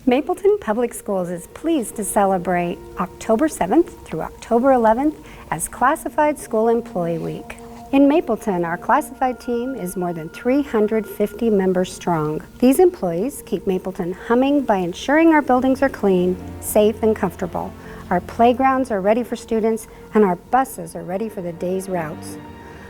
Mapleton Public Schools is pleased to celebrate October 7th through October 11th as Classified School Employee Week. In Mapleton, our classified team is more than 350 members strong. These employees keep Mapleton humming by ensuring our buildings are clean, safe, and comfortable. Our playgrounds are ready for students, and our buses are ready for the day's routes.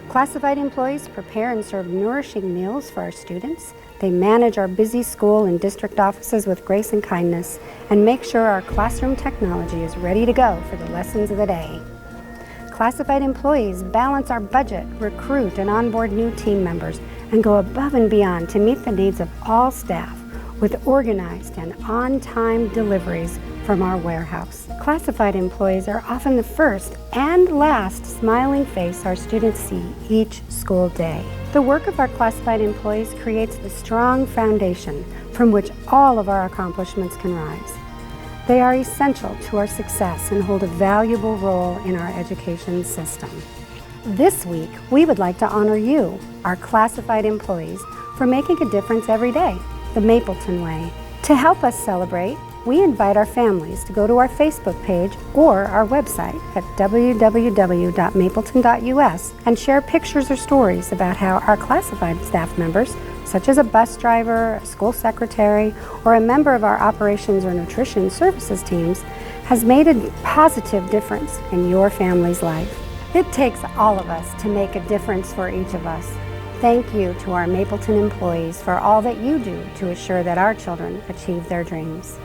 Classified employees prepare and serve nourishing meals for our students. They manage our busy school and district offices with grace and kindness, and make sure our classroom technology is ready to go for the lessons of the day. Classified employees balance our budget, recruit and onboard new team members, and go above and beyond to meet the needs of all staff with organized and on-time deliveries from our warehouse. Classified employees are often the first and last smiling face our students see each school day. The work of our classified employees creates the strong foundation from which all of our accomplishments can rise. They are essential to our success and hold a valuable role in our education system. This week, we would like to honor you, our classified employees, for making a difference every day, the Mapleton way. To help us celebrate, we invite our families to go to our Facebook page or our website at www.mapleton.us and share pictures or stories about how our classified staff members, such as a bus driver, a school secretary, or a member of our operations or nutrition services teams, has made a positive difference in your family's life. It takes all of us to make a difference for each of us. Thank you to our Mapleton employees for all that you do to assure that our children achieve their dreams.